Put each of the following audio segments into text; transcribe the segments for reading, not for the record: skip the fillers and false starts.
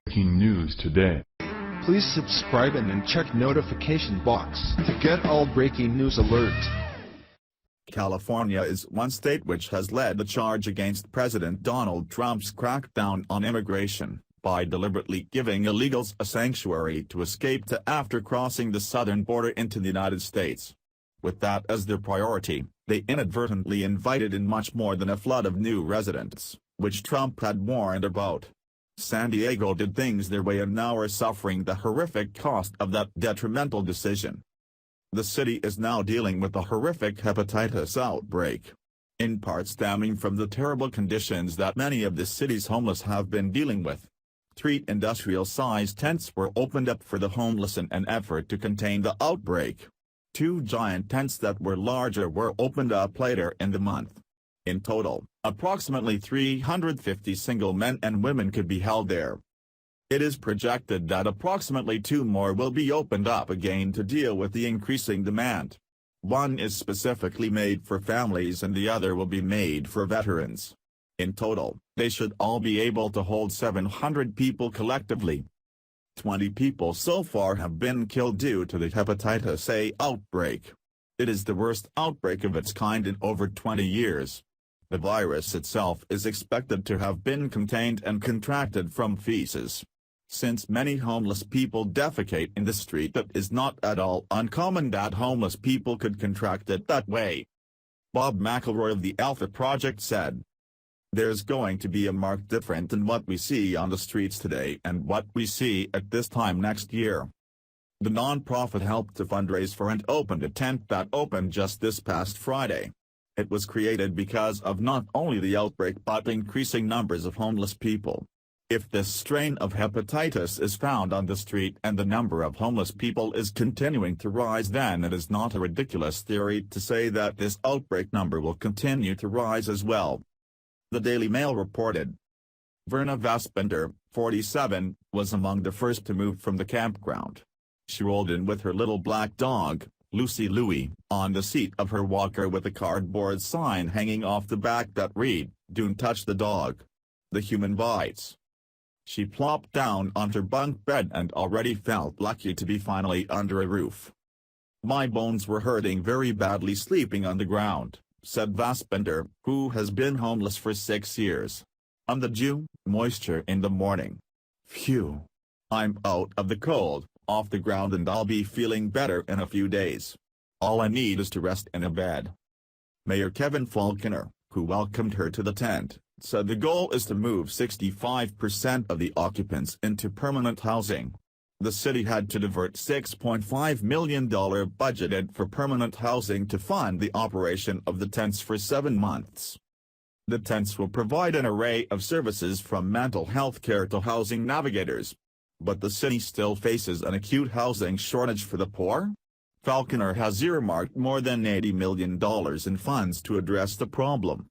Breaking news today. Please subscribe and then check notification box to get all breaking news alerts. California is one state which has led the charge against President Donald Trump's crackdown on immigration, by deliberately giving illegals a sanctuary to escape to after crossing the southern border into the United States. With that as their priority, they inadvertently invited in much more than a flood of new residents, which Trump had warned about. San Diego did things their way and now are suffering the horrific cost of that detrimental decision. The city is now dealing with a horrific hepatitis outbreak, in part stemming from the terrible conditions that many of the city's homeless have been dealing with. 3 industrial-sized tents were opened up for the homeless in an effort to contain the outbreak. 2 giant tents that were larger were opened up later in the month. In total, approximately 350 single men and women could be held there. It is projected that approximately 2 more will be opened up again to deal with the increasing demand. One is specifically made for families and the other will be made for veterans. In total, they should all be able to hold 700 people collectively. 20 people so far have been killed due to the hepatitis A outbreak. It is the worst outbreak of its kind in over 20 years. The virus itself is expected to have been contained and contracted from feces. Since many homeless people defecate in the street, it is not at all uncommon that homeless people could contract it that way. Bob McElroy of the Alpha Project said, "There's going to be a marked difference in what we see on the streets today and what we see at this time next year." The nonprofit helped to fundraise for and opened a tent that opened just this past Friday. It was created because of not only the outbreak but increasing numbers of homeless people. If this strain of hepatitis is found on the street and the number of homeless people is continuing to rise, then it is not a ridiculous theory to say that this outbreak number will continue to rise as well. The Daily Mail reported. Verna Vaspender, 47, was among the first to move from the campground. She rolled in with her little black dog, Lucy Louie, on the seat of her walker with a cardboard sign hanging off the back that read, "Don't touch the dog. The human bites." She plopped down on her bunk bed and already felt lucky to be finally under a roof. "My bones were hurting very badly sleeping on the ground," said Vaspender, who has been homeless for 6 years. "On the dew, moisture in the morning. Phew. I'm out of the cold, off the ground, and I'll be feeling better in a few days. All I need is to rest in a bed." Mayor Kevin Faulconer, who welcomed her to the tent, said the goal is to move 65% of the occupants into permanent housing. The city had to divert $6.5 million budgeted for permanent housing to fund the operation of the tents for 7 months. The tents will provide an array of services from mental health care to housing navigators. But the city still faces an acute housing shortage for the poor. Faulconer has earmarked more than $80 million in funds to address the problem.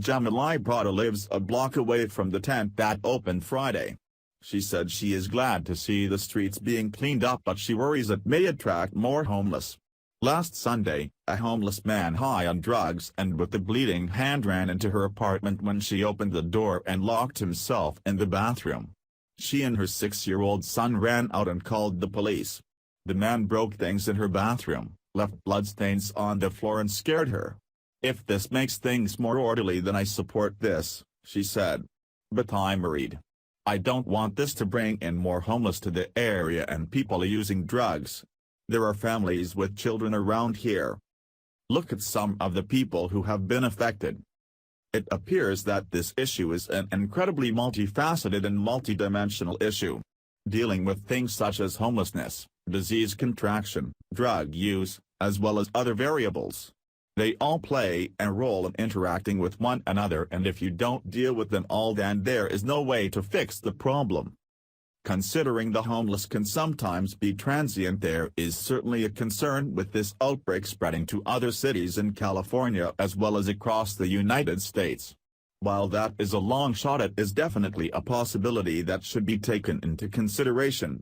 Jamilai Prada lives a block away from the tent that opened Friday. She said she is glad to see the streets being cleaned up, but she worries it may attract more homeless. Last Sunday, a homeless man high on drugs and with a bleeding hand ran into her apartment when she opened the door and locked himself in the bathroom. She and her 6-year-old son ran out and called the police. The man broke things in her bathroom, left bloodstains on the floor and scared her. "If this makes things more orderly, then I support this," she said. "But I'm worried. I don't want this to bring in more homeless to the area and people using drugs. There are families with children around here. Look at some of the people who have been affected." It appears that this issue is an incredibly multifaceted and multidimensional issue, dealing with things such as homelessness, disease contraction, drug use, as well as other variables. They all play a role in interacting with one another, and if you don't deal with them all, then there is no way to fix the problem. Considering the homeless can sometimes be transient, there is certainly a concern with this outbreak spreading to other cities in California as well as across the United States. While that is a long shot, it is definitely a possibility that should be taken into consideration.